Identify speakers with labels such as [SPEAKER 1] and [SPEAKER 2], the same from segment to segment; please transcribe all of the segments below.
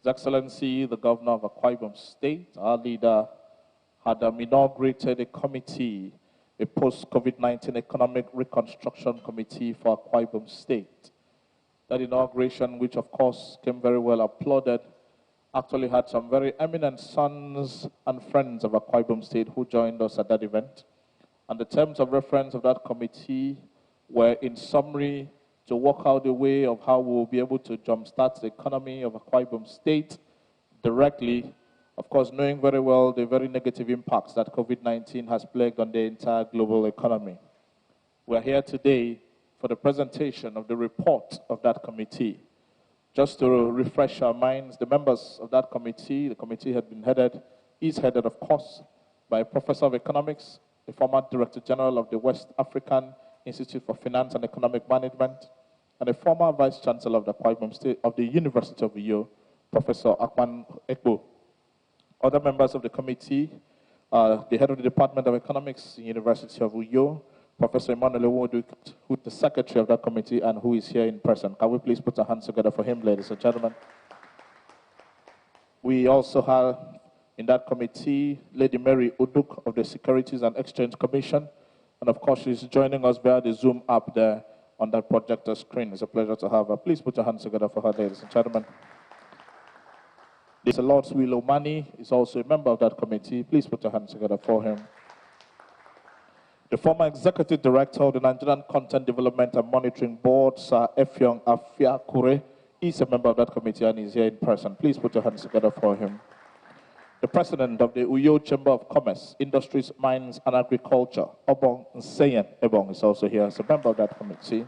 [SPEAKER 1] His Excellency, the Governor of Akwa Ibom State, our leader, had inaugurated a committee, a post-COVID-19 Economic Reconstruction Committee for Akwa Ibom State. That inauguration, which of course came very well applauded, actually had some very eminent sons and friends of Akwa Ibom State who joined us at that event. And the terms of reference of that committee were, in summary, to work out a way of how we will be able to jumpstart the economy of Akwa Ibom State directly, of course, knowing very well the very negative impacts that COVID-19 has plagued on the entire global economy. We are here today for the presentation of the report of that committee. Just to refresh our minds, the members of that committee, the committee is headed, of course, by a professor of economics, the former Director General of the West African Institute for Finance and Economic Management, and a former Vice Chancellor of the Akwa Ibom State of the University of Uyo, Professor Akpan Ekbo. Other members of the committee, the head of the Department of Economics, University of Uyo, Professor Emmanuel Ewodu, who is the secretary of that committee and who is here in person. Can we please put our hands together for him, ladies and gentlemen? We also have in that committee Lady Mary Uduk of the Securities and Exchange Commission, and of course she's joining us via the Zoom app there on that projector screen. It's a pleasure to have her. Please put your hands together for her, ladies and gentlemen. Mr. Lord Swilomani is also a member of that committee. Please put your hands together for him. The former Executive Director of the Nigerian Content Development and Monitoring Board, Sir Effiong Afiakure, is a member of that committee and is here in person. Please put your hands together for him. The President of the Uyo Chamber of Commerce, Industries, Mines and Agriculture, Obong Nseyen Ebong, is also here as a member of that committee.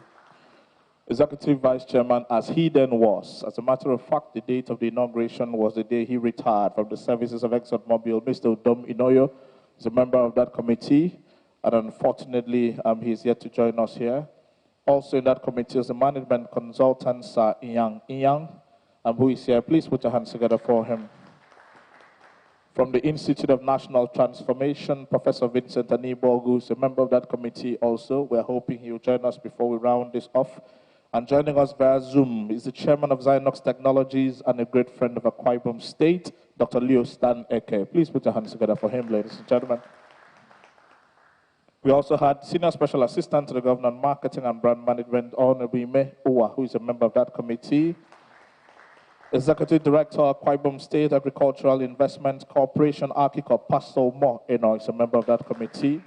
[SPEAKER 1] Executive Vice Chairman, as he then was. As a matter of fact, the date of the inauguration was the day he retired from the services of ExxonMobil. Mr. Udom Inoyo is a member of that committee. And unfortunately, he's yet to join us here. Also in that committee is the management consultant, Sir Inyang, who is here. Please put your hands together for him. From the Institute of National Transformation, Professor Vincent Anibogu is a member of that committee also. We're hoping he will join us before we round this off. And joining us via Zoom is the chairman of Zynox Technologies and a great friend of Akwa Ibom State, Dr. Leo Stan Eke. Please put your hands together for him, ladies and gentlemen. We also had Senior Special Assistant to the Governor on Marketing and Brand Management, Honorable Ime Owa, who is a member of that committee. Executive Director of Akwa Ibom State Agricultural Investment Corporation, Archicop Pastor Mo Eno, is a member of that committee.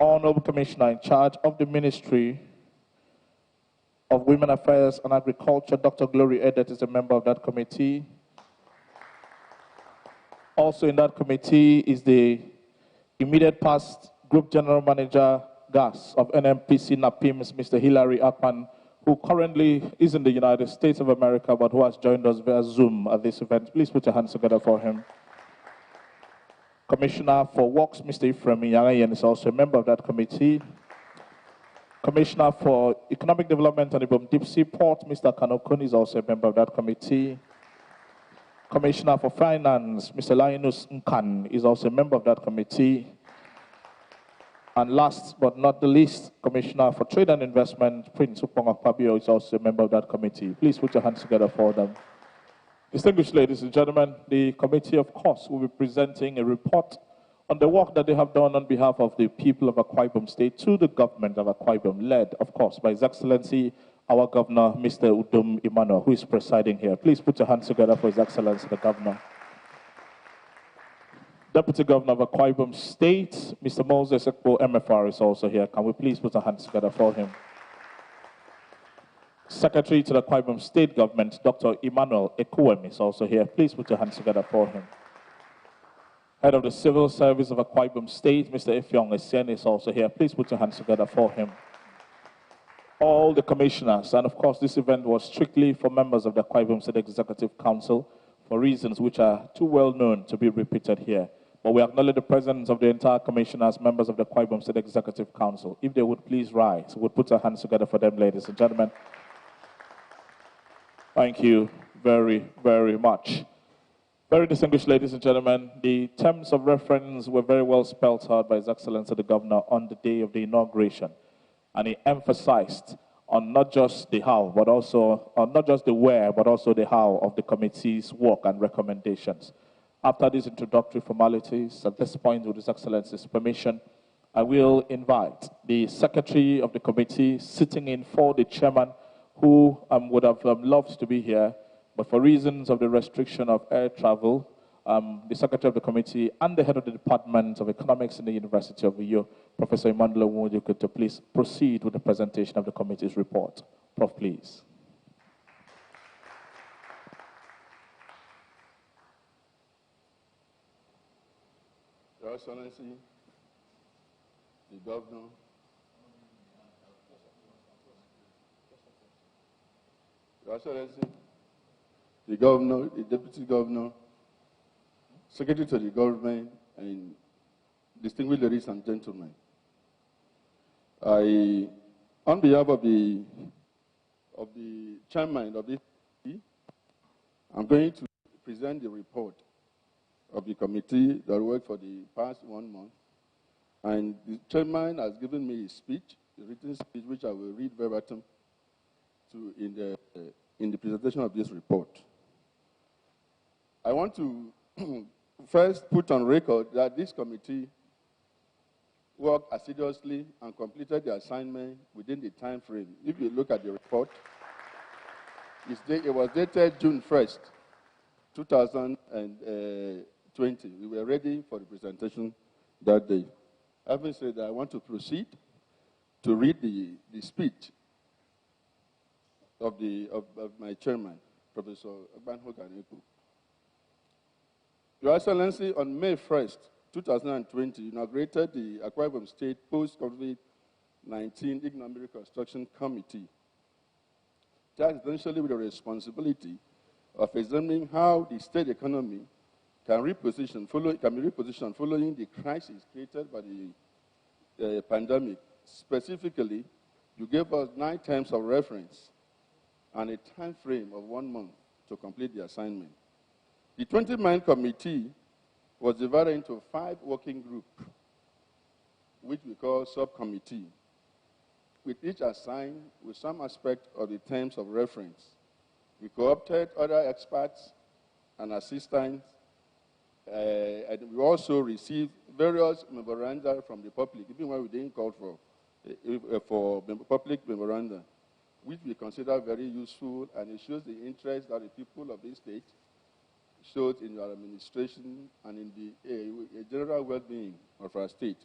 [SPEAKER 1] Honorable Commissioner in charge of the Ministry of Women Affairs and Agriculture, Dr. Glory Edet, is a member of that committee. Also in that committee is the immediate past Group General Manager, Gas of NMPC NAPIMS, Mr. Hilary Akpan, who currently is in the United States of America, but who has joined us via Zoom at this event. Please put your hands together for him. Commissioner for Works, Mr. Ephraim Yangayen, is also a member of that committee. Commissioner for Economic Development and Ibom Deep Sea Port, Mr. Kanokun, is also a member of that committee. Commissioner for Finance, Mr. Linus Nkan, is also a member of that committee. And last but not the least, Commissioner for Trade and Investment, Prince Upong Akpabio, is also a member of that committee. Please put your hands together for them. Distinguished ladies and gentlemen, the committee, of course, will be presenting a report on the work that they have done on behalf of the people of Akwa Ibom State to the government of Akwa Ibom, led, of course, by His Excellency, our Governor, Mr. Udom Emmanuel, who is presiding here. Please put your hands together for His Excellency, the Governor. Deputy Governor of Akwa Ibom State, Mr. Moses Ekpo MFR, is also here. Can we please put our hands together for him? Secretary to the Akwa Ibom State Government, Dr. Emmanuel Ekuwem, is also here. Please put your hands together for him. Head of the Civil Service of Akwa Ibom State, Mr. Effiong Essien, is also here. Please put your hands together for him. All the commissioners, and of course this event was strictly for members of the Akwa Ibom State Executive Council for reasons which are too well known to be repeated here. But we acknowledge the presence of the entire commission as members of the Akwa Ibom State Executive Council. If they would please rise, we'll put our hands together for them, ladies and gentlemen. Thank you very, very much. Very distinguished ladies and gentlemen, the terms of reference were very well spelled out by His Excellency the Governor on the day of the inauguration. And he emphasized on not just the how, but also on not just the where, but also the how of the committee's work and recommendations. After these introductory formalities, at this point, with His Excellency's permission, I will invite the Secretary of the committee sitting in for the chairman, who would have loved to be here, but for reasons of the restriction of air travel, the Secretary of the Committee and the Head of the Department of Economics in the University of Uyo, Professor Emmanuel Nwuju, to please proceed with the presentation of the committee's report. Prof, please.
[SPEAKER 2] Your Excellency, the Governor, Your Excellency, the Governor, the Deputy Governor, Secretary to the Government, and distinguished ladies and gentlemen, on behalf of the chairman of this committee, I'm going to present the report of the committee that worked for the past 1 month. And the chairman has given me a speech, a written speech, which I will read verbatim in the presentation of this report. I want to first put on record that this committee worked assiduously and completed the assignment within the time frame. If you look at the report, it was dated June 1st, 2020. We were ready for the presentation that day. Having said that, I want to proceed to read the speech of my chairman, Professor Agbanho Ganeku. Your Excellency, on May 1st, 2020, inaugurated the Akwa Ibom State Post-COVID-19 Economic Reconstruction Committee, tasked essentially with the responsibility of examining how the state economy can be repositioned following the crisis created by the pandemic. Specifically, you gave us 9 terms of reference and a time frame of 1 month to complete the assignment. The 20-man committee was divided into 5 working groups, which we call subcommittee, with each assigned with some aspect of the terms of reference. We co-opted other experts and assistants, and we also received various memoranda from the public, even when we didn't call for public memoranda, which we consider very useful, and it shows the interest that the people of this state showed in your administration and in the general well-being of our state.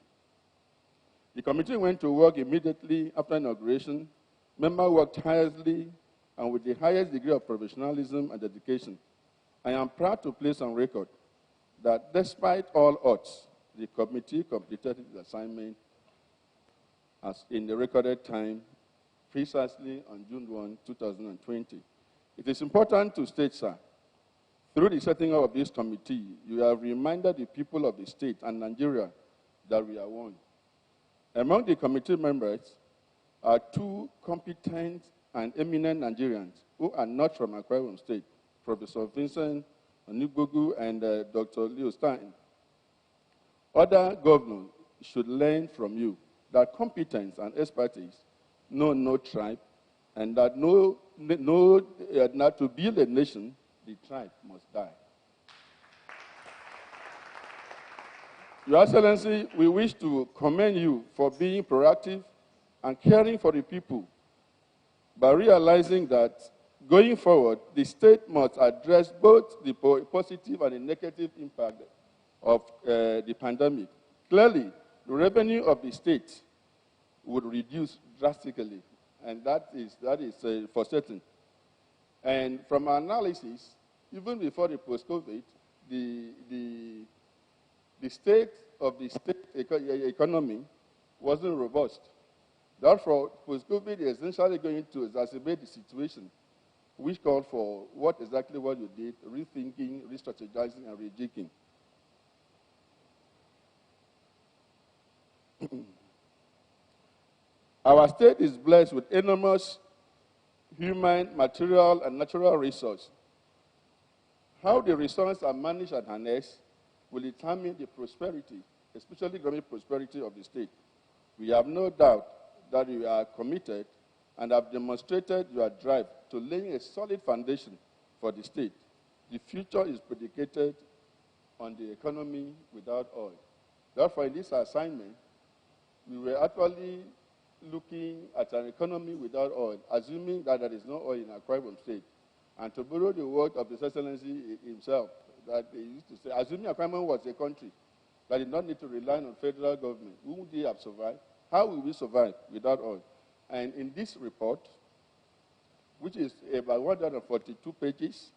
[SPEAKER 2] The committee went to work immediately after inauguration. Members worked tirelessly and with the highest degree of professionalism and dedication. I am proud to place on record that despite all odds, the committee completed its assignment as in the recorded time, precisely on June 1, 2020. It is important to state, sir, through the setting up of this committee, you have reminded the people of the state and Nigeria that we are one. Among the committee members are 2 competent and eminent Nigerians who are not from Akwa Ibom State, Professor Vincent Onigbogu and Dr. Leo Stein. Other governors should learn from you that competence and expertise know no tribe, and that not to build a nation, the tribe must die. Your Excellency, we wish to commend you for being proactive and caring for the people by realizing that going forward, the state must address both the positive and the negative impact of the pandemic. Clearly, the revenue of the state would reduce drastically, and that is for certain. And from our analysis, even before the post-COVID, the state of the state economy wasn't robust. Therefore, post-COVID is essentially going to exacerbate the situation, which called for what you did, rethinking, re-strategizing, and rejigging. Our state is blessed with enormous human, material, and natural resources. How the resources are managed and harnessed will determine the prosperity, especially economic prosperity of the state. We have no doubt that we are committed and have demonstrated your drive to laying a solid foundation for the state. The future is predicated on the economy without oil. Therefore, in this assignment, we were actually looking at an economy without oil, assuming that there is no oil in Akwa Ibom State. And to borrow the word of His Excellency himself, that he used to say, assuming Akwa Ibom was a country that did not need to rely on federal government, would they have survived? How will we survive without oil? And in this report, which is about 142 pages,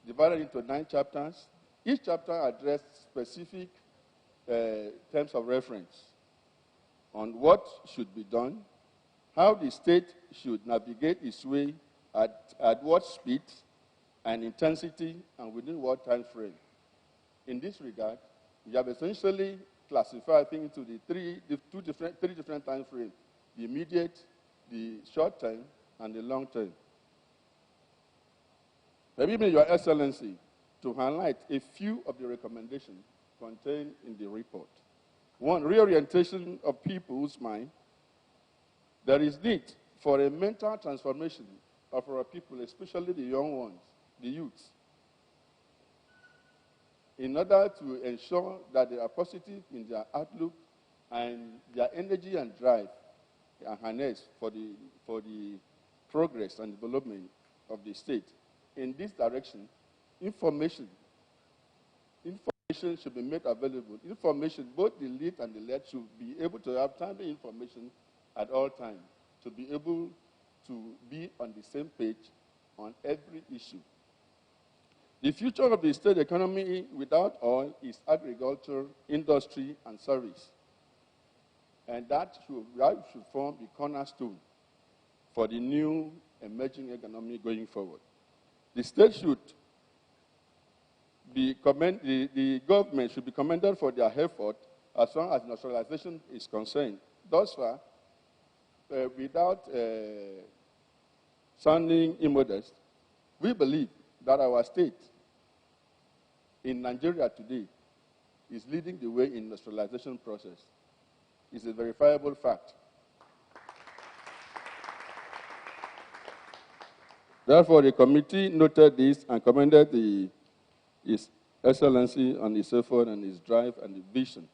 [SPEAKER 2] divided into 9 chapters, each chapter addressed specific terms of reference on what should be done, how the state should navigate its way, at what speed and intensity, and within what time frame. In this regard, we have essentially classified things into the three different time frames: the immediate, the short term, and the long term. Permit me, Your Excellency, to highlight a few of the recommendations contained in the report. One, reorientation of people's mind. There is need for a mental transformation of our people, especially the young ones, the youths, in order to ensure that they are positive in their outlook and their energy and drive are harnessed for the progress and development of the state. In this direction, information should be made available. Information, both the lead and the led, should be able to have timely information at all times, to be able to be on the same page on every issue. The future of the state economy without oil is agriculture, industry, and service. And that should form the cornerstone for the new emerging economy going forward. The state should be the government should be commended for their effort as far as nationalization is concerned. Thus far, without sounding immodest, we believe that our state in Nigeria today is leading the way in industrialization process. It's a verifiable fact. Therefore, the committee noted this and commended His Excellency on his effort and his drive and the vision.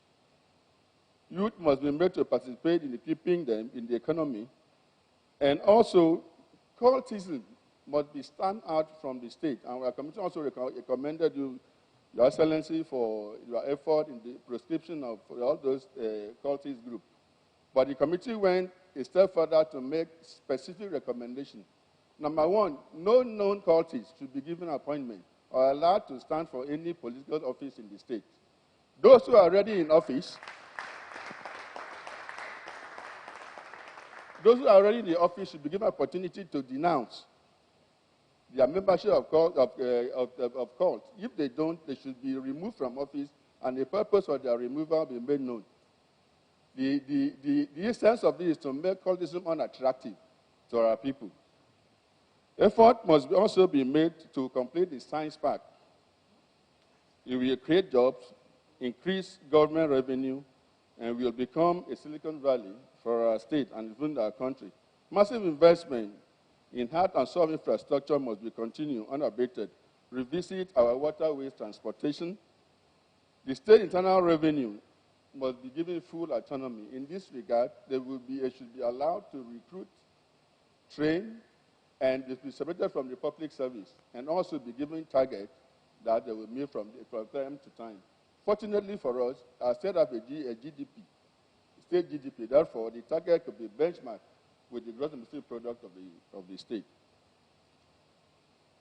[SPEAKER 2] Youth must be made to participate in keeping them in the economy, and also cultism must be stamped out from the state. And our committee also recommended you, Your Excellency, for your effort in the proscription of all those cultist groups. But the committee went a step further to make specific recommendations. Number one, no known cultists should be given appointment or allowed to stand for any political office in the state. Those who are already in office, should be given opportunity to denounce their membership of cult. If they don't, they should be removed from office, and the purpose of their removal be made known. The essence of this is to make cultism unattractive to our people. Effort must also be made to complete the science park. It will create jobs, increase government revenue, and will become a Silicon Valley for our state and even our country. Massive investment in hard and soft infrastructure must be continued unabated. Revisit our waterways transportation. The state internal revenue must be given full autonomy. In this regard, it should be allowed to recruit, train, and it will be separated from the public service, and also be given targets that they will meet from time to time. Fortunately for us, our state has a GDP, state GDP. Therefore, the target could be benchmarked with the gross domestic product of the state.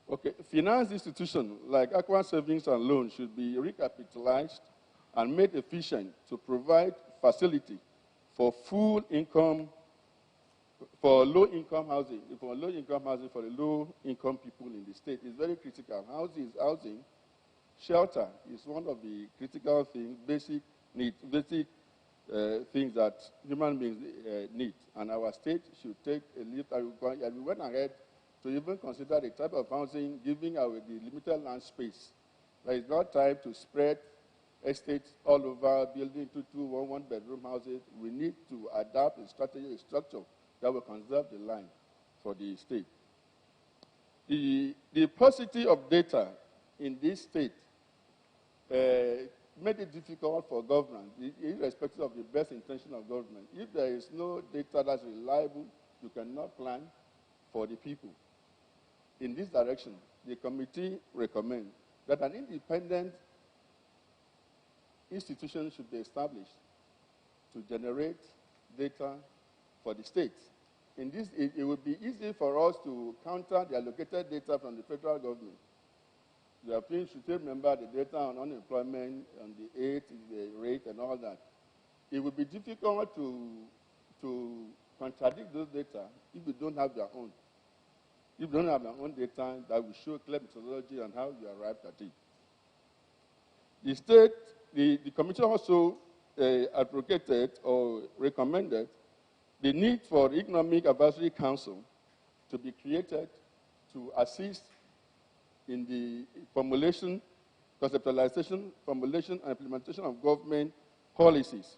[SPEAKER 2] Okay, finance institutions like Aqua Savings and Loans should be recapitalized and made efficient to provide facility for full income, for low-income housing, for the low-income people in the state. Is very critical. Housing, shelter is one of the critical things, basic needs, things that human beings need. And our state should take a leap, and we went ahead to even consider the type of housing, giving the limited land space. There is not time to spread estates all over, building 2 one-bedroom houses. We need to adapt a strategy, a structure that will conserve the land for the state. The paucity of data in this state made it difficult for government, irrespective of the best intention of government. If there is no data that's reliable, you cannot plan for the people. In this direction, the committee recommends that an independent institution should be established to generate data for the states. In this, it would be easy for us to counter the allocated data from the federal government. The things should remember the data on unemployment, on the age, the rate, and all that. It would be difficult to contradict those data if we don't have their own. If you don't have their own data, that will show clear methodology on how you arrived at it. The state, the commission also advocated or recommended the need for the Economic Advisory Council to be created to assist in the formulation, conceptualization, formulation, and implementation of government policies,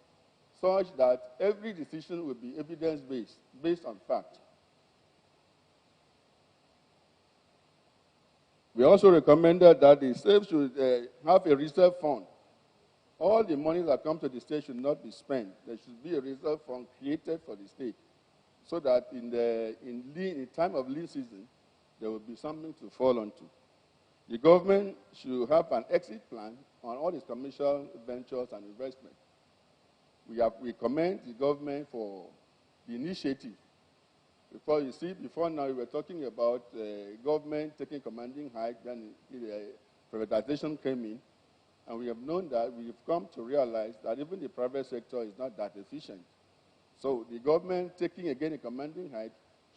[SPEAKER 2] such that every decision will be evidence-based, based on fact. We also recommended that the state should have a reserve fund. All the money that comes to the state should not be spent. There should be a reserve fund created for the state, so that in time of lean season, there will be something to fall onto. The government should have an exit plan on all its commercial ventures and investment. We commend the government for the initiative. Before now we were talking about government taking commanding height, then privatization came in, and we have known that we've come to realize that even the private sector is not that efficient. So the government taking again a commanding height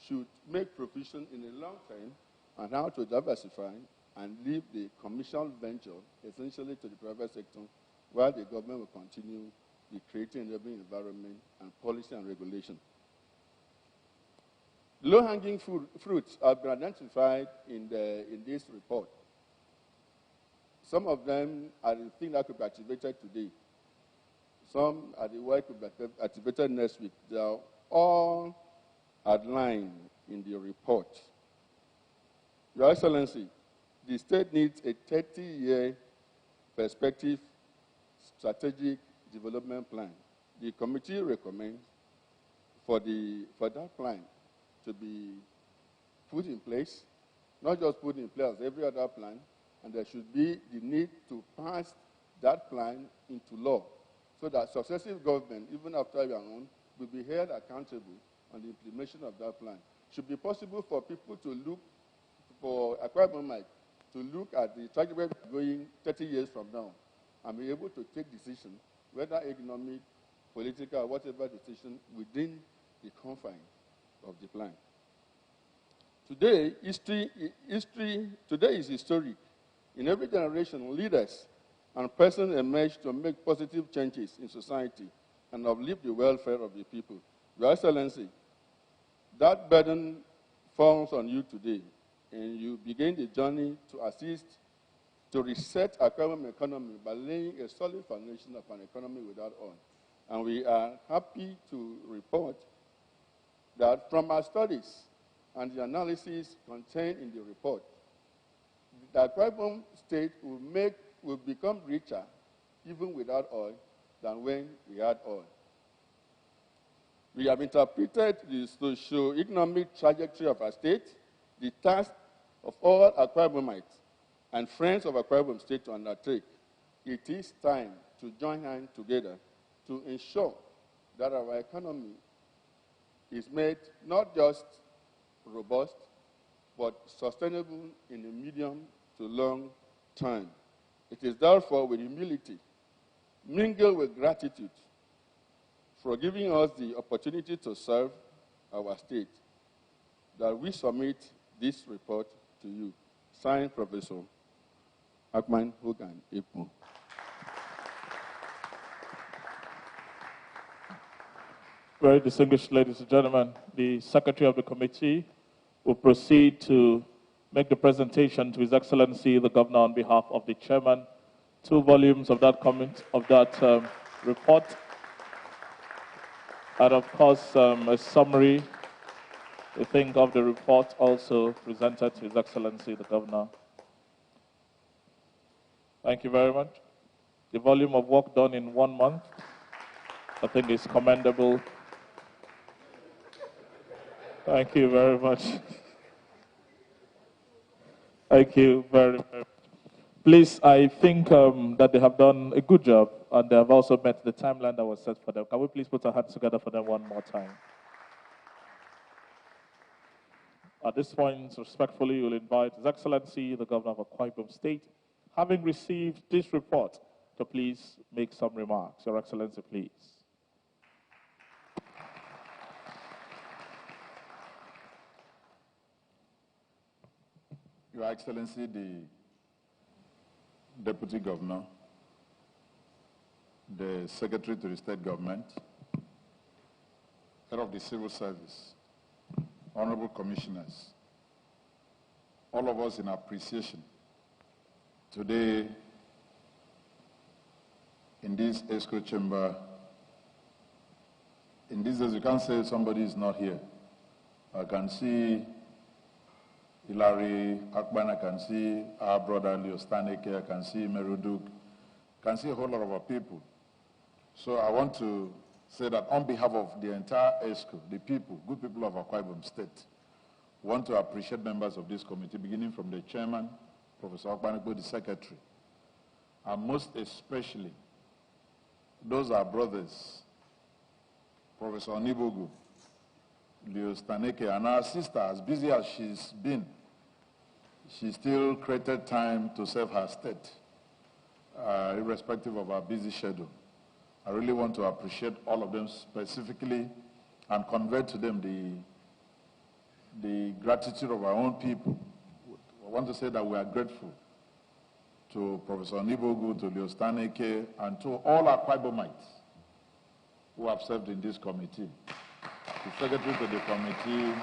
[SPEAKER 2] should make provision in the long term on how to diversify and leave the commercial venture essentially to the private sector, while the government will continue the creating enabling environment and policy and regulation. Low-hanging fruits have been identified in this report. Some of them are the things that could be activated today. Some are the work could be activated next week. They are all outlined in the report. Your Excellency, the state needs a 30-year perspective strategic development plan. The committee recommends for that plan to be put in place, not just put in place as every other plan, and there should be the need to pass that plan into law, so that successive government, even after your own, will be held accountable on the implementation of that plan. It should be possible for people to look, for Akwa Ibom to look at the trajectory going 30 years from now and be able to take decisions, whether economic, political, or whatever decision, within the confines of the plan. Today is historic. In every generation, leaders and persons emerge to make positive changes in society and uplift the welfare of the people. Your Excellency, that burden falls on you today, and you begin the journey to assist to reset our current economy by laying a solid foundation of an economy without oil. And we are happy to report that from our studies and the analysis contained in the report, the Akwa Ibom state will become richer even without oil than when we had oil. We have interpreted the socio-economic trajectory of our state, the task of all Akwa Ibomites and friends of Akwa Ibom state to undertake. It is time to join hands together to ensure that our economy is made not just robust, but sustainable in the medium to long term. It is therefore with humility, mingled with gratitude, for giving us the opportunity to serve our state, that we submit this report to you. Signed, Professor Akman Hogan Epo.
[SPEAKER 1] Very distinguished ladies and gentlemen, the Secretary of the Committee will proceed to make the presentation to His Excellency the Governor on behalf of the Chairman. 2 volumes of that report, and of course a summary We think of the report also presented to His Excellency the Governor. Thank you very much. The volume of work done in 1 month, I think, is commendable. Thank you very much. Thank you very much. Please, I think that they have done a good job, and they have also met the timeline that was set for them. Can we please put our hands together for them one more time? At this point, respectfully, we will invite His Excellency, the Governor of Akwa Ibom State, having received this report, to please make some remarks. Your Excellency, please.
[SPEAKER 3] Your Excellency, the Deputy Governor, the Secretary to the State Government, Head of the Civil Service, Honorable Commissioners, all of us in appreciation today in this ESCO chamber. In these days, you can't say somebody is not here. I can see Hilary Akban, I can see our brother Leo Staneke, I can see Meruduk, I can see a whole lot of our people. So I want to say that on behalf of the entire ESCO, the people, good people of Akwa Ibom State, want to appreciate members of this committee, beginning from the chairman, Professor Akbanekbo, the secretary, and most especially those are brothers, Professor Onibogu, Leo Staneke, and our sister, as busy as she's been, she still created time to serve her state, irrespective of her busy schedule. I really want to appreciate all of them specifically and convey to them the gratitude of our own people. I want to say that we are grateful to Professor Onibogu, to Leo Staneke, and to all our Akwa Ibomites who have served in this committee. The secretary to the committee,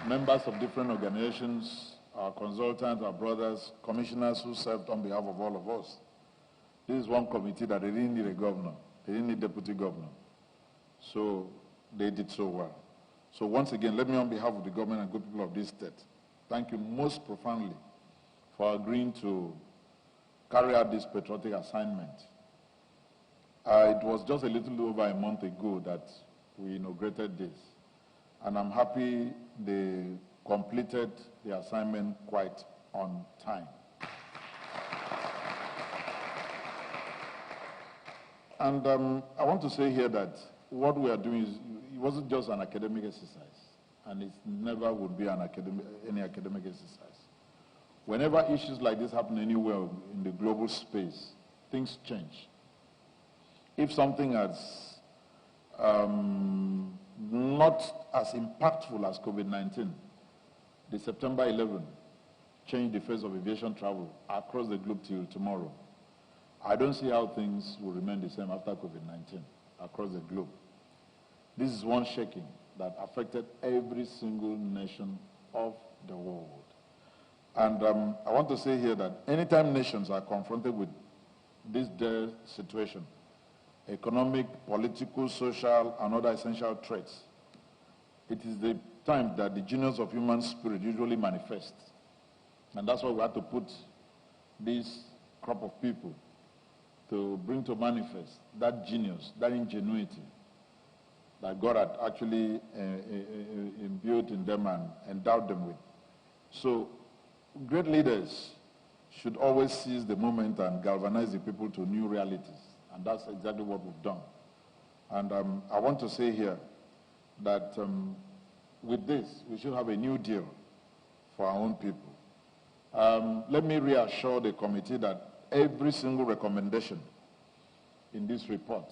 [SPEAKER 3] members of different organizations, our consultants, our brothers, commissioners who served on behalf of all of us. This is one committee that they didn't need a governor. They didn't need deputy governor. So they did so well. So once again, let me on behalf of the government and good people of this state, thank you most profoundly for agreeing to carry out this patriotic assignment. It was just a little over a month ago that we inaugurated this, and I'm happy they completed the assignment quite on time. And I want to say here that what we are doing is, it wasn't just an academic exercise, and it never would be any academic exercise. Whenever issues like this happen anywhere in the global space, things change. If something as not as impactful as COVID-19, the September 11 changed the face of aviation travel across the globe till tomorrow. I don't see how things will remain the same after COVID-19 across the globe. This is one shaking that affected every single nation of the world. And I want to say here that anytime nations are confronted with this dire situation, economic, political, social, and other essential threats, it is the time that the genius of human spirit usually manifests. And that's why we have to put this crop of people to bring to manifest that genius, that ingenuity that God had actually imbued in them and endowed them with. So great leaders should always seize the moment and galvanize the people to new realities. And that's exactly what we've done. And I want to say here that with this, we should have a new deal for our own people. Let me reassure the committee that every single recommendation in this report,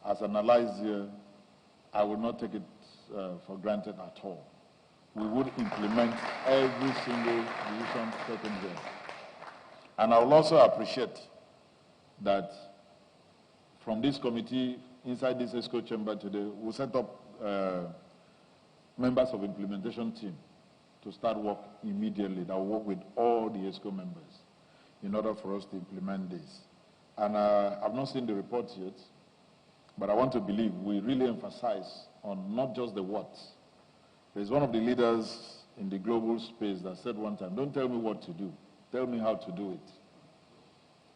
[SPEAKER 3] as analyzed here, I will not take it for granted at all. We would implement every single decision taken here. And I will also appreciate that from this committee, inside this ESCO chamber today, we'll set up members of implementation team to start work immediately that will work with all the ESCO members in order for us to implement this. And I've not seen the report yet, but I want to believe we really emphasize on not just the what, There's one of the leaders in the global space that said one time, don't tell me what to do, tell me how to do it.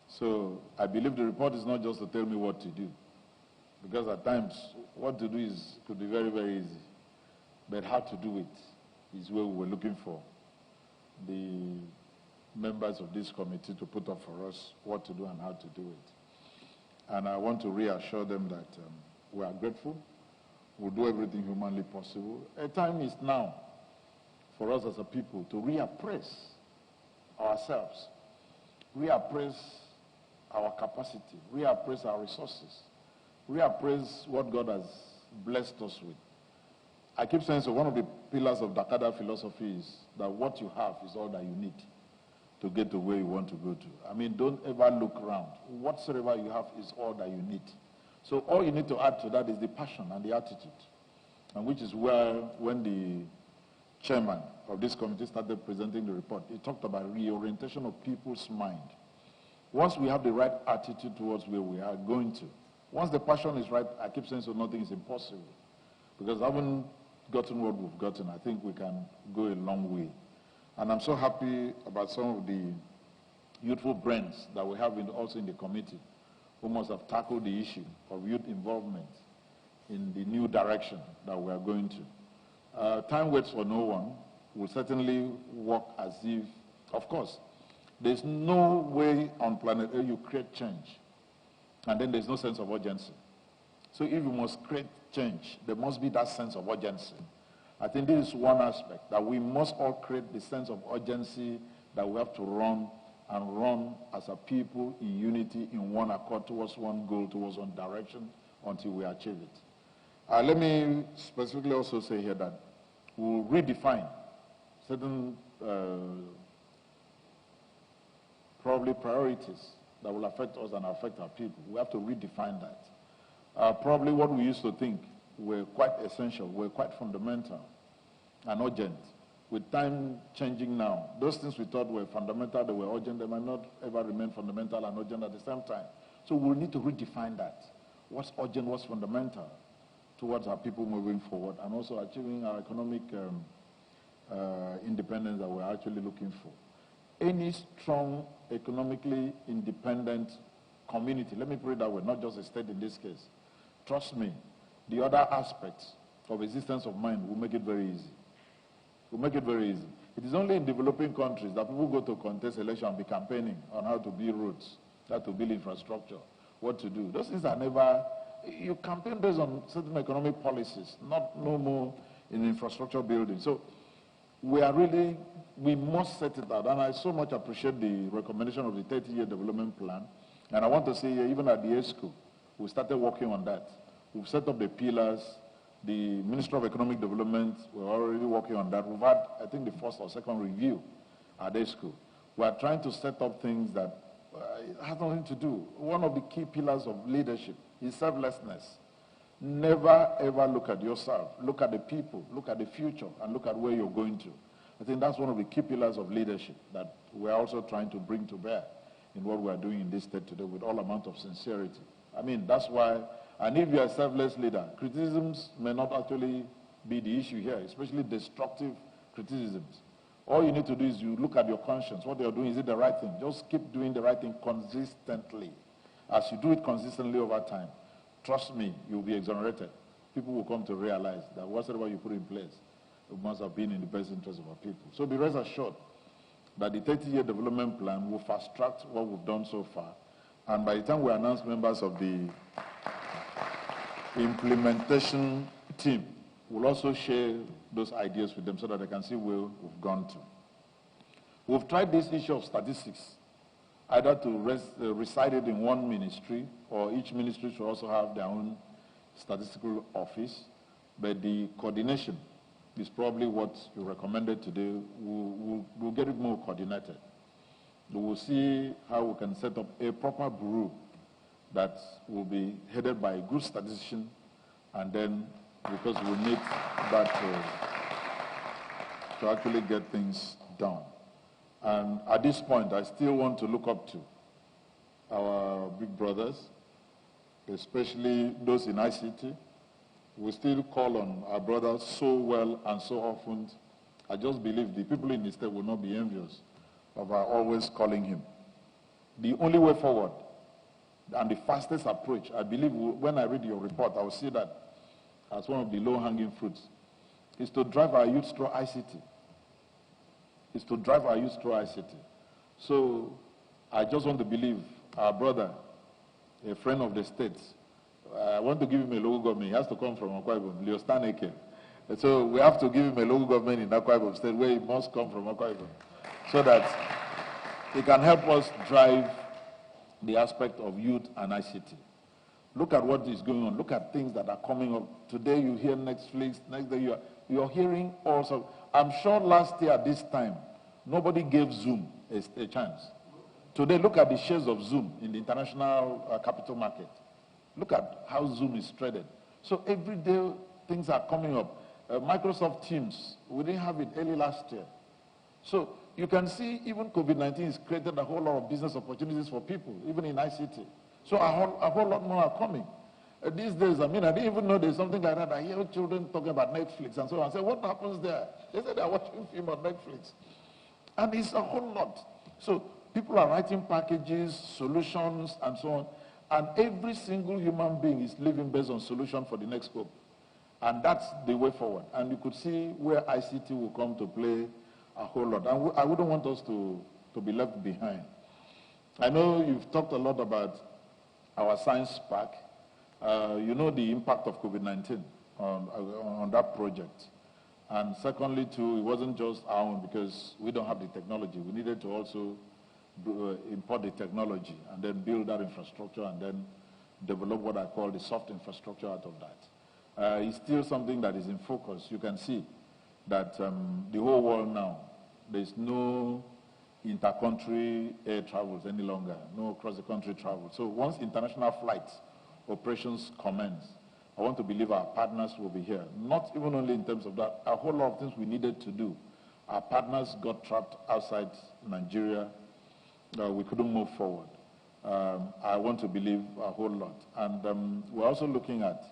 [SPEAKER 3] So I believe the report is not just to tell me what to do, because at times what to do could be very, very easy, but how to do it is where we were looking for the members of this committee to put up for us what to do and how to do it. And I want to reassure them that we are grateful. We'll do everything humanly possible. A time is now for us as a people to reappraise ourselves, reappraise our capacity, reappraise our resources, reappraise what God has blessed us with. I keep saying, so one of the pillars of Dakada philosophy is that what you have is all that you need to get to where you want to go to. I mean, don't ever look around. Whatsoever you have is all that you need. So all you need to add to that is the passion and the attitude, and which is where, when the chairman of this committee started presenting the report, he talked about reorientation of people's mind. Once we have the right attitude towards where we are going to, once the passion is right, I keep saying, so nothing is impossible. Because having gotten what we've gotten, I think we can go a long way. And I'm so happy about some of the youthful brains that we have also in the committee, who must have tackled the issue of youth involvement in the new direction that we are going to. Time waits for no one. We'll certainly work as if, of course, there's no way on planet Earth you create change, and then there's no sense of urgency. So if you must create change, there must be that sense of urgency. I think this is one aspect, that we must all create the sense of urgency that we have to run as a people in unity, in one accord, towards one goal, towards one direction, until we achieve it. Let me specifically also say here that we'll redefine certain probably priorities that will affect us and affect our people. We have to redefine that. Probably what we used to think were quite essential, were quite fundamental and urgent. With time changing now, those things we thought were fundamental, they were urgent, they might not ever remain fundamental and urgent at the same time. So we'll need to redefine that. What's urgent, what's fundamental towards our people moving forward, and also achieving our economic independence that we're actually looking for. Any strong, economically independent community, let me put it that way, not just a state in this case, trust me, the other aspects of existence of mind will make it very easy. Will make it very easy. It is only in developing countries that people go to contest election and be campaigning on how to build roads, how to build infrastructure, what to do. Those things are never, you campaign based on certain economic policies, no more in infrastructure building. So we must set it out. And I so much appreciate the recommendation of the 30-year development plan. And I want to say, even at the ESCO, we started working on that. We've set up the pillars. The Ministry of Economic Development, we're already working on that. We've had, I think, the first or second review at ESCO. We are trying to set up things that has nothing to do. One of the key pillars of leadership is selflessness. Never, ever look at yourself. Look at the people, look at the future, and look at where you're going to. I think that's one of the key pillars of leadership that we're also trying to bring to bear in what we're doing in this state today with all amount of sincerity. I mean, that's why, and if you're a selfless leader, criticisms may not actually be the issue here, especially destructive criticisms. All you need to do is you look at your conscience. What you're doing, is it the right thing? Just keep doing the right thing consistently. As you do it consistently over time, trust me, you'll be exonerated. People will come to realize that whatever you put in place, it must have been in the best interest of our people. So be rest assured that the 30-year development plan will fast-track what we've done so far. And by the time we announce members of the implementation team, we'll also share those ideas with them so that they can see where we've gone to. We've tried this issue of statistics, either to reside it in one ministry, or each ministry should also have their own statistical office, but the coordination is probably what you recommended today. We'll get it more coordinated. We'll see how we can set up a proper bureau that will be headed by a good statistician, and then, because we need that to actually get things done. And at this point, I still want to look up to our big brothers, especially those in ICT. we still call on our brother so well and so often. I just believe the people in the state will not be envious of our always calling him. The only way forward and the fastest approach, I believe when I read your report, I will see that as one of the low-hanging fruits, is to drive our youth through ICT. Is to drive our youth through ICT. So I just want to believe our brother, a friend of the state, I want to give him a local government. He has to come from Akwa Ibom, Leo Staneke. So we have to give him a local government in Akwa Ibom state where he must come from Akwa Ibom, so that he can help us drive the aspect of youth and ICT. Look at what is going on. Look at things that are coming up. Today you hear Netflix, next day you're hearing also. I'm sure last year at this time, nobody gave Zoom a chance. Today, look at the shares of Zoom in the international capital market. Look at how Zoom is traded. So every day, things are coming up. Microsoft Teams, we didn't have it early last year. So you can see even COVID-19 has created a whole lot of business opportunities for people, even in ICT. So a whole lot more are coming. These days, I didn't even know there's something like that. I hear children talking about Netflix and so on. I say, what happens there? They say they're watching film on Netflix. And it's a whole lot. So people are writing packages, solutions, and so on. And every single human being is living based on solution for the next scope. And that's the way forward. And you could see where ICT will come to play a whole lot. And I wouldn't want us to be left behind. I know you've talked a lot about our science park. You know the impact of COVID-19 on that project. And secondly, too, it wasn't just our own because we don't have the technology. We needed to also import the technology and then build that infrastructure and then develop what I call the soft infrastructure out of that. It's still something that is in focus. You can see that the whole world now, there's no inter-country air travels any longer, no cross-the-country travel. So once international flights operations commence, I want to believe our partners will be here. Not even only in terms of that, a whole lot of things we needed to do. Our partners got trapped outside Nigeria. We couldn't move forward. I want to believe a whole lot. And we're also looking at,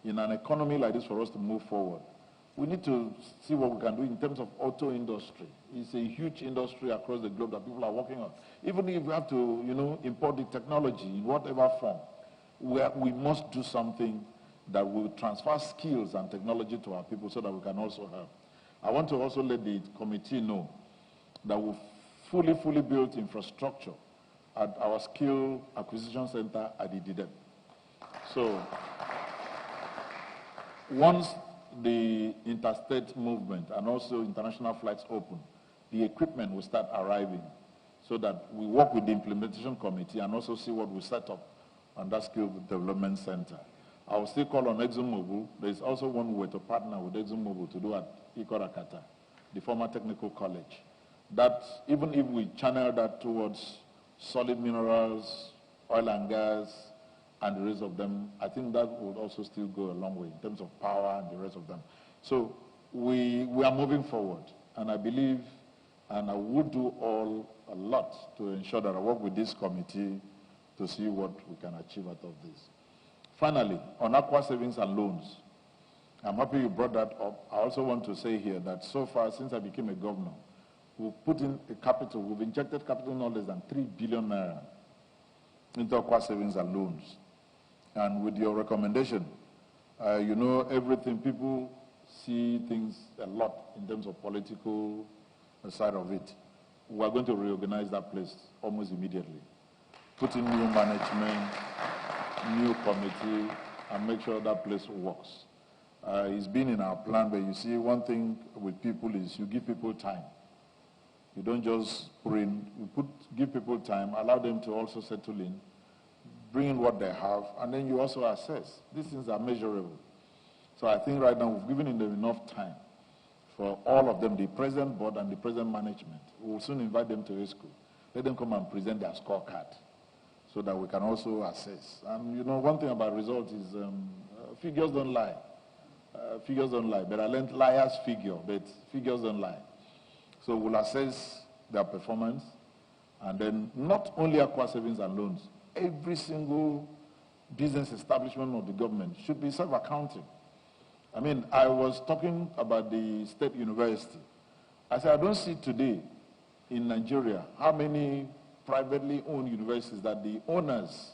[SPEAKER 3] in an economy like this, for us to move forward, we need to see what we can do in terms of auto industry. It's a huge industry across the globe that people are working on. Even if we have to, import the technology in whatever form, we must do something that will transfer skills and technology to our people so that we can also help. I want to also let the committee know that we've fully built infrastructure at our skill acquisition center at IDIDEM. So once the interstate movement and also international flights open, the equipment will start arriving so that we work with the implementation committee and also see what we set up on that skill development center. I will still call on ExxonMobil. There's also one way to partner with ExxonMobil to do at Ikorakata, the former technical college. That even if we channel that towards solid minerals, oil and gas, and the rest of them, I think that would also still go a long way in terms of power and the rest of them. So we are moving forward, and I believe, and I would do a lot to ensure that I work with this committee to see what we can achieve out of this. Finally, on Aqua Savings and Loans, I'm happy you brought that up. I also want to say here that so far, since I became a governor, we've put in a capital, we've injected capital no less than 3 billion naira into Aqua Savings and Loans. And with your recommendation, everything, people see things a lot in terms of political side of it. We're going to reorganize that place almost immediately. Put in new management, new committee, and make sure that place works. It's been in our plan, but you see, one thing with people is you give people time. You don't just give people time, allow them to also settle in, bring in what they have, and then you also assess. These things are measurable. So I think right now we've given them enough time for all of them, the present board and the present management. We will soon invite them to a school. Let them come and present their scorecard so that we can also assess. And one thing about results is figures don't lie. Figures don't lie. But I learned liars figure, but figures don't lie. So we'll assess their performance, and then not only Aqua Savings and Loans, every single business establishment of the government should be self-accounting. I mean, I was talking about the state university. I said, I don't see today in Nigeria how many privately owned universities that the owners,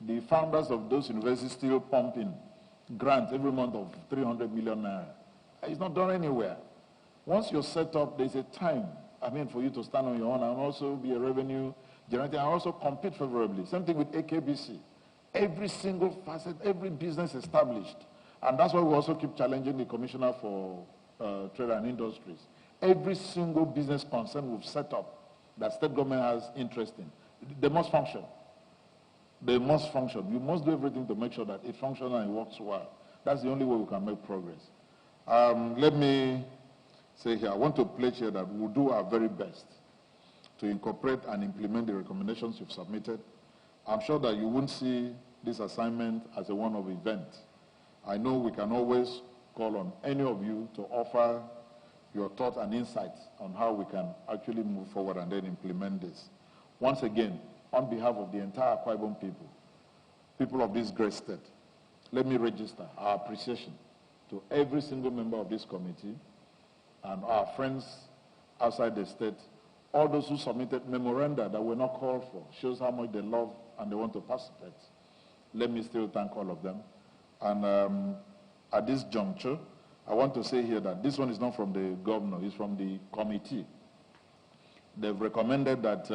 [SPEAKER 3] the founders of those universities still pumping grants every month of 300 million naira. It's not done anywhere. Once you're set up, there's a time, I mean, for you to stand on your own and also be a revenue generator and also compete favorably. Same thing with AKBC. Every single facet, every business established. And that's why we also keep challenging the Commissioner for Trade and Industries. Every single business concern we've set up that state government has interest in, they must function. They must function. You must do everything to make sure that it functions and it works well. That's the only way we can make progress. Let me say here, I want to pledge here that we'll do our very best to incorporate and implement the recommendations you've submitted. I'm sure that you won't see this assignment as a one-off event. I know we can always call on any of you to offer your thoughts and insights on how we can actually move forward and then implement this. Once again, on behalf of the entire Akwa Ibom people, people of this great state, let me register our appreciation to every single member of this committee and our friends outside the state, all those who submitted memoranda that were not called for, shows how much they love and they want to participate. Let me still thank all of them. And at this juncture, I want to say here that this one is not from the governor, it's from the committee. They've recommended that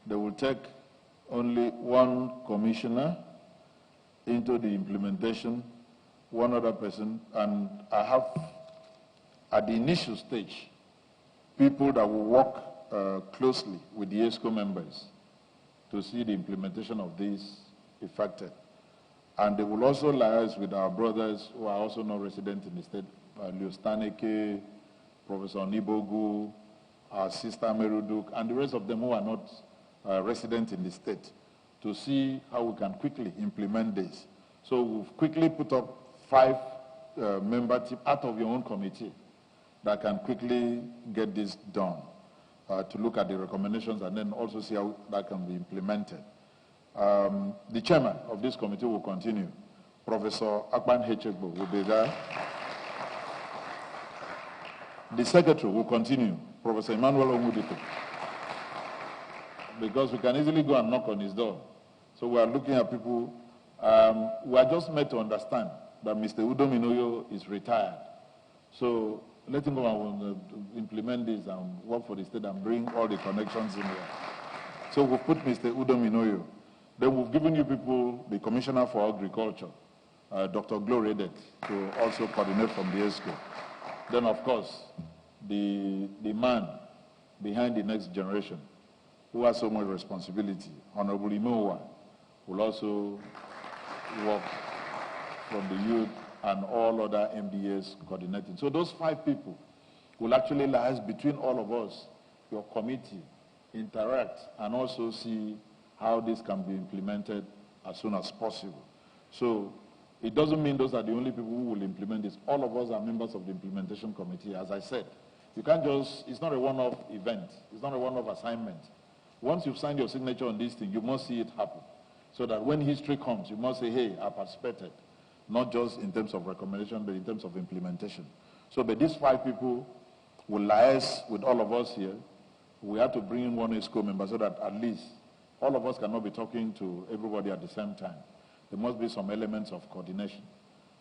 [SPEAKER 3] they will take only one commissioner into the implementation, one other person, and I have, at the initial stage, people that will work closely with the ESCO members to see the implementation of this effected. And they will also liaise with our brothers who are also not resident in the state, Liustaneke, Professor Nibogu, our sister Meruduk, and the rest of them who are not resident in the state, to see how we can quickly implement this. So we've quickly put up 5-member team out of your own committee that can quickly get this done, to look at the recommendations and then also see how that can be implemented. The chairman of this committee will continue. Professor Akpan Hechegbo will be there. The secretary will continue, Professor Emmanuel Omudito, because we can easily go and knock on his door. So we are looking at people. We are just made to understand that Mr. Udo Minoyo is retired. So let him go and implement this and work for the state and bring all the connections in there. So we've put Mr. Udo Minoyo. Then we've given you people the Commissioner for Agriculture, Dr. Gloria Edet, to also coordinate from the ESCO. Then, of course, the man behind the next generation, who has so much responsibility, Honorable Imowa, will also work from the youth and all other MDAs coordinating. So those 5 people will actually liaise between all of us, your committee, interact, and also see how this can be implemented as soon as possible. So it doesn't mean those are the only people who will implement this. All of us are members of the implementation committee. As I said, you can't just, it's not a one-off event. It's not a one-off assignment. Once you've signed your signature on this thing, you must see it happen. So that when history comes, you must say, hey, I participated. Not just in terms of recommendation, but in terms of implementation. So, but these 5 people will liaise with all of us here. We have to bring in one ESCO member so that at least all of us cannot be talking to everybody at the same time. There must be some elements of coordination.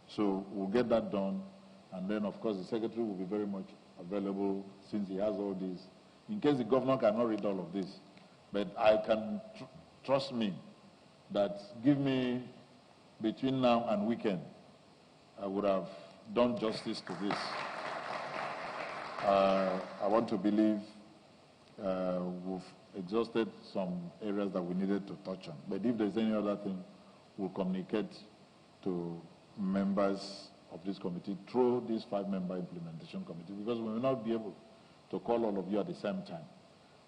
[SPEAKER 3] So we'll get that done. And then, of course, the secretary will be very much available since he has all this. In case the governor cannot read all of this. But I can, trust me, that give me between now and weekend, I would have done justice to this. I want to believe we've exhausted some areas that we needed to touch on. But if there's any other thing, we'll communicate to members of this committee through this 5-member implementation committee, because we will not be able to call all of you at the same time.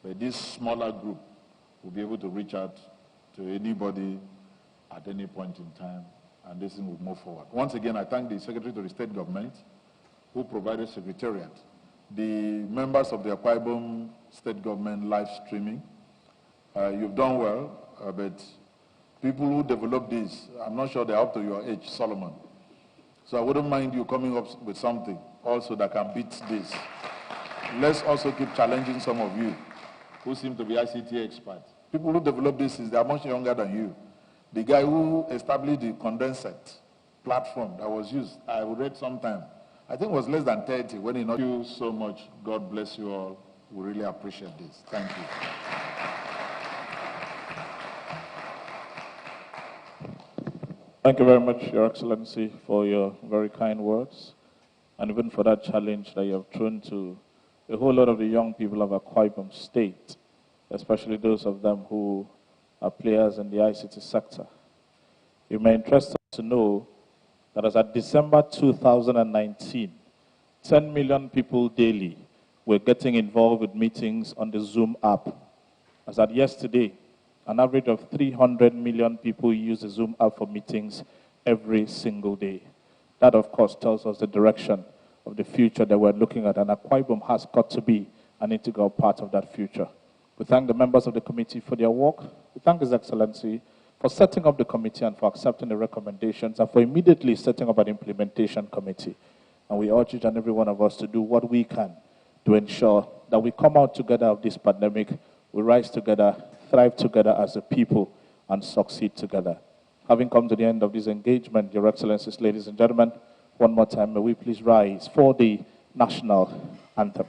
[SPEAKER 3] But this smaller group will be able to reach out to anybody at any point in time, and this thing will move forward. Once again, I thank the Secretary to the State Government who provided Secretariat, the members of the Akwa Ibom State Government live streaming. You've done well, but people who developed this, I'm not sure they're up to your age, Solomon. So I wouldn't mind you coming up with something also that can beat this. Let's also keep challenging some of you who seem to be ICT experts. People who develop this, they are much younger than you. The guy who established the condensate platform that was used, I read sometime, I think it was less than 30 when he not. Thank you so much. God bless you all. We really appreciate this. Thank you.
[SPEAKER 1] Thank you very much, Your Excellency, for your very kind words, and even for that challenge that you have thrown to a whole lot of the young people of Akwa Ibom State, especially those of them who are players in the ICT sector. You may interest us to know that as at December 2019, 10 million people daily were getting involved with meetings on the Zoom app. As at yesterday, an average of 300 million people use the Zoom app for meetings every single day. That, of course, tells us the direction of the future that we're looking at, and Akwa Ibom has got to be an integral part of that future. We thank the members of the committee for their work. We thank His Excellency for setting up the committee and for accepting the recommendations and for immediately setting up an implementation committee. And we urge each and every one of us to do what we can to ensure that we come out together of this pandemic, we rise together, thrive together as a people, and succeed together. Having come to the end of this engagement, Your Excellencies, ladies and gentlemen, one more time, may we please rise for the national anthem.